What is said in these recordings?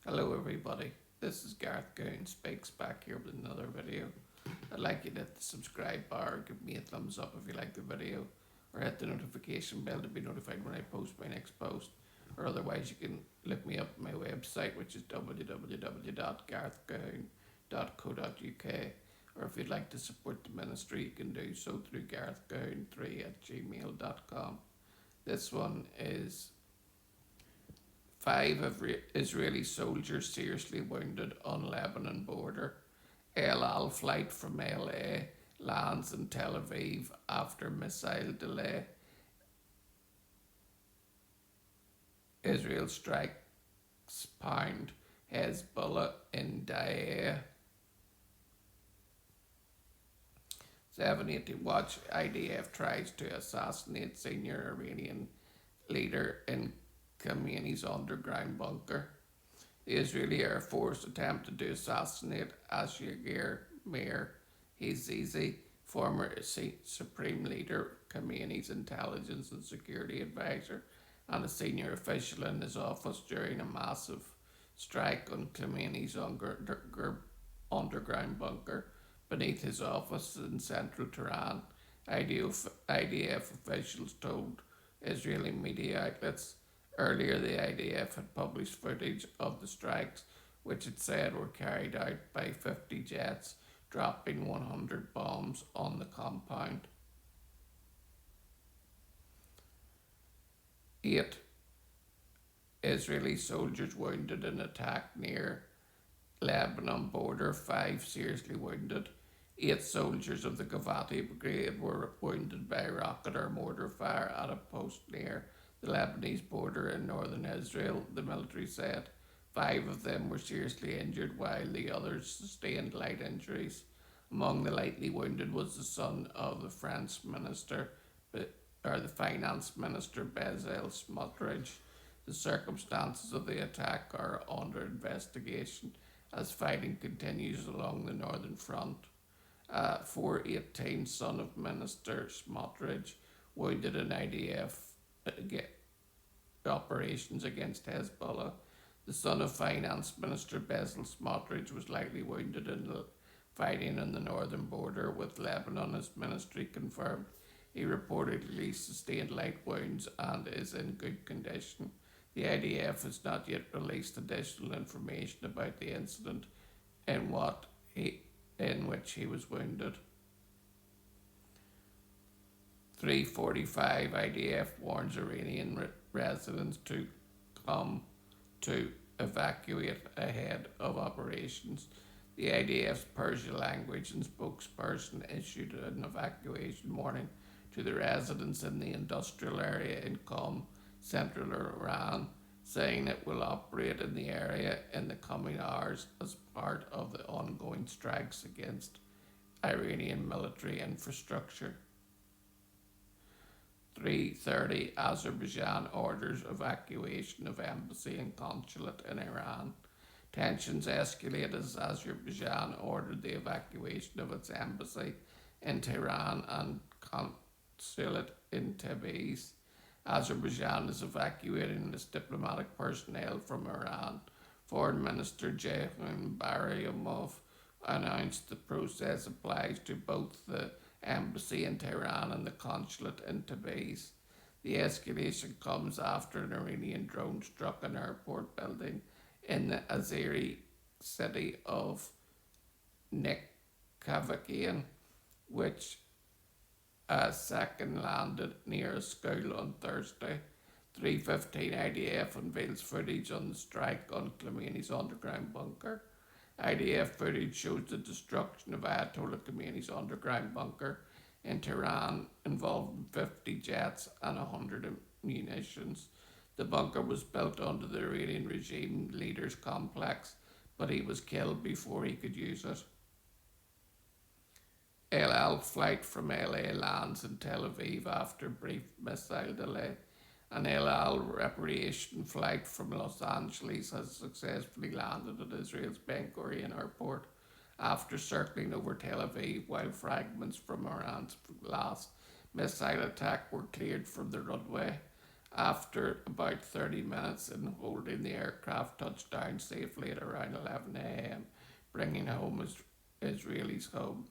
Hello everybody, this is Gareth Goon Speaks back here with another video. I'd like you to hit the subscribe bar, give me a thumbs up if you like the video, or hit the notification bell to be notified when I post my next post. Or otherwise you can look me up on my website, which is www.garethgoon.co.uk. Or if you'd like to support the ministry, you can do so through garethgoon3@gmail.com. This one is five Israeli soldiers seriously wounded on Lebanon border. El Al flight from LA lands in Tel Aviv after missile delay. Israel strikes pound Hezbollah in Daeh. 780 watch IDF tries to assassinate senior Iranian leader in Khamenei's underground bunker. The Israeli Air Force attempted to assassinate Ashigir Mir Hizizi, former Supreme Leader Khamenei's intelligence and security advisor, and a senior official in his office during a massive strike on Khamenei's underground bunker beneath his office in central Tehran. IDF officials told Israeli media outlets. Earlier, the IDF had published footage of the strikes, which it said were carried out by 50 jets, dropping 100 bombs on the compound. 8 Israeli soldiers wounded in attack near Lebanon border, 5 seriously wounded. 8 soldiers of the Gavati Brigade were wounded by rocket or mortar fire at a post near the Lebanese border in northern Israel, the military said. 5 of them were seriously injured, while the others sustained light injuries. Among the lightly wounded was the son of the finance minister Bezalel Smotrich. The circumstances of the attack are under investigation as fighting continues along the northern front. 418, son of Minister Smotrich, wounded in IDF operations against Hezbollah. The son of Finance Minister Bezalel Smotrich was lightly wounded in the fighting on the northern border with Lebanon, as ministry confirmed. He reportedly sustained light wounds and is in good condition. The IDF has not yet released additional information about the incident in which he was wounded. 3:45 IDF warns Iranian residents to come to evacuate ahead of operations. The IDF's Persian language and spokesperson issued an evacuation warning to the residents in the industrial area in Qom, central Iran, saying it will operate in the area in the coming hours as part of the ongoing strikes against Iranian military infrastructure. 3:30 Azerbaijan orders evacuation of embassy and consulate in Iran. Tensions escalated as Azerbaijan ordered the evacuation of its embassy in Tehran and consulate in Tabriz. Azerbaijan is evacuating its diplomatic personnel from Iran. Foreign Minister Jehun Baryamov announced the process applies to both the embassy in Tehran and the consulate in Tabriz. The escalation comes after an Iranian drone struck an airport building in the Azeri city of Nikhavakian, which a second landed near a school on Thursday. 3:15 IDF unveils footage on the strike on Khamenei's underground bunker. IDF footage shows the destruction of Ayatollah Khamenei's underground bunker in Tehran, involving 50 jets and 100 munitions. The bunker was built under the Iranian regime leader's complex, but he was killed before he could use it. El Al flight from LA lands in Tel Aviv after brief missile delay. An El Al repatriation flight from Los Angeles has successfully landed at Israel's Ben Gurion airport after circling over Tel Aviv, while fragments from Iran's last missile attack were cleared from the runway. After about 30 minutes in holding, the aircraft touched down safely at around 11 a.m., bringing home Israelis home.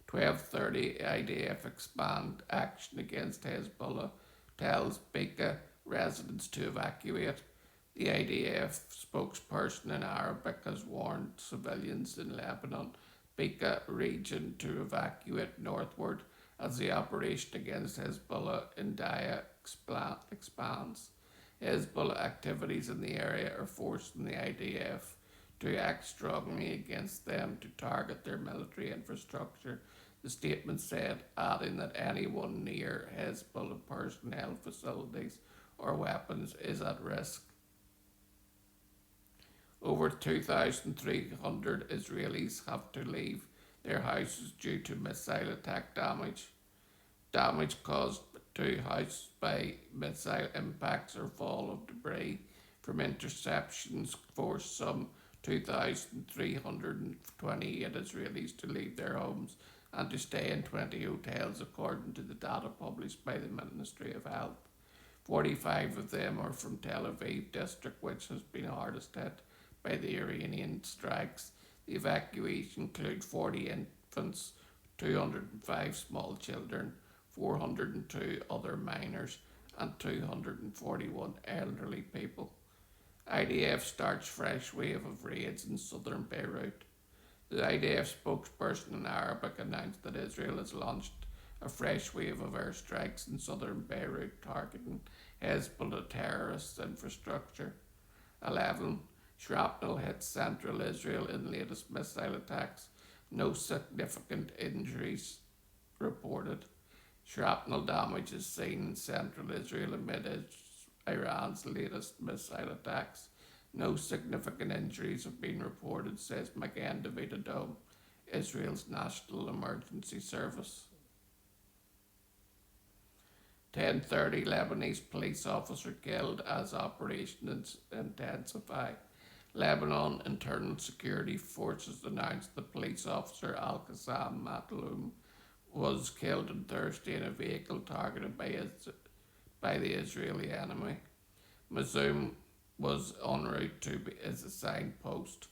12:30, IDF expand action against Hezbollah, tells Bekaa residents to evacuate. The IDF spokesperson in Arabic has warned civilians in Lebanon, Bekaa region to evacuate northward as the operation against Hezbollah in Daya expands. Hezbollah activities in the area are forcing the IDF to act strongly against them to target their military infrastructure, the statement said, adding that anyone near Hezbollah personnel facilities or weapons is at risk. Over 2,300 Israelis have to leave their houses due to missile attack damage. Damage caused to houses by missile impacts or fall of debris from interceptions forced some 2,328 Israelis to leave their homes and to stay in 20 hotels, according to the data published by the Ministry of Health. 45 of them are from Tel Aviv district, which has been hardest hit by the Iranian strikes. The evacuation includes 40 infants, 205 small children, 402 other minors, and 241 elderly people. IDF starts fresh wave of raids in southern Beirut. The IDF spokesperson in Arabic announced that Israel has launched a fresh wave of airstrikes in southern Beirut targeting Hezbollah terrorist infrastructure. 11. Shrapnel hit central Israel in latest missile attacks. No significant injuries reported. Shrapnel damage is seen in central Israel amid Iran's latest missile attacks. No significant injuries have been reported, says Magen David Adom, Israel's National Emergency Service. 10:30, Lebanese police officer killed as operations intensify. Lebanon Internal Security Forces announced the police officer Al-Qassam Mataloum was killed on Thursday in a vehicle targeted by the Israeli enemy. Mazoum was en route to his assigned post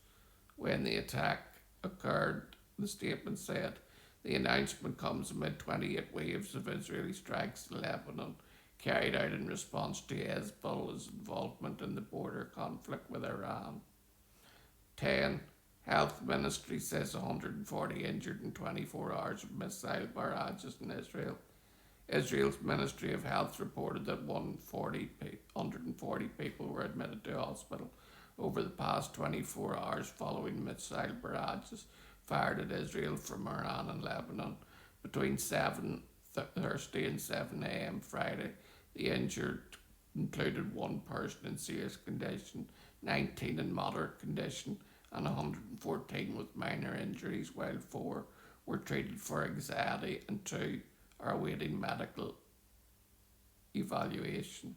when the attack occurred, the statement said. The announcement comes amid 28 waves of Israeli strikes in Lebanon, carried out in response to Hezbollah's involvement in the border conflict with Iran. 10. Health Ministry says 140 injured in 24 hours of missile barrages in Israel. Israel's Ministry of Health reported that 140 people were admitted to hospital over the past 24 hours following missile barrages fired at Israel from Iran and Lebanon between 7 Thursday and 7 a.m. Friday. The injured included one person in serious condition, 19 in moderate condition, and 114 with minor injuries, while 4 were treated for anxiety and 2 are awaiting medical evaluation.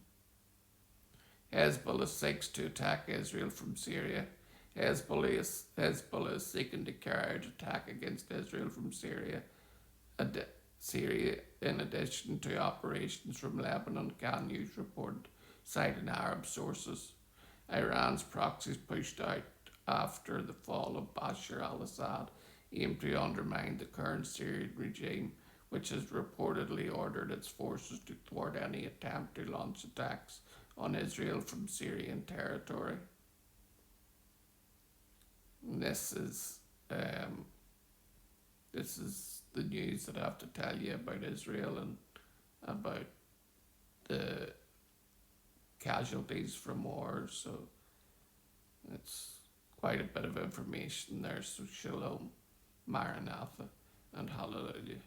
Hezbollah seeks to attack Israel from Syria. Hezbollah is seeking to carry out attack against Israel from Syria, in addition to operations from Lebanon, Can News reported, citing Arab sources. Iran's proxies pushed out after the fall of Bashar al-Assad aimed to undermine the current Syrian regime, which has reportedly ordered its forces to thwart any attempt to launch attacks on Israel from Syrian territory. And this is the news that I have to tell you about Israel and about the casualties from war. So it's quite a bit of information there. So shalom, maranatha, and hallelujah.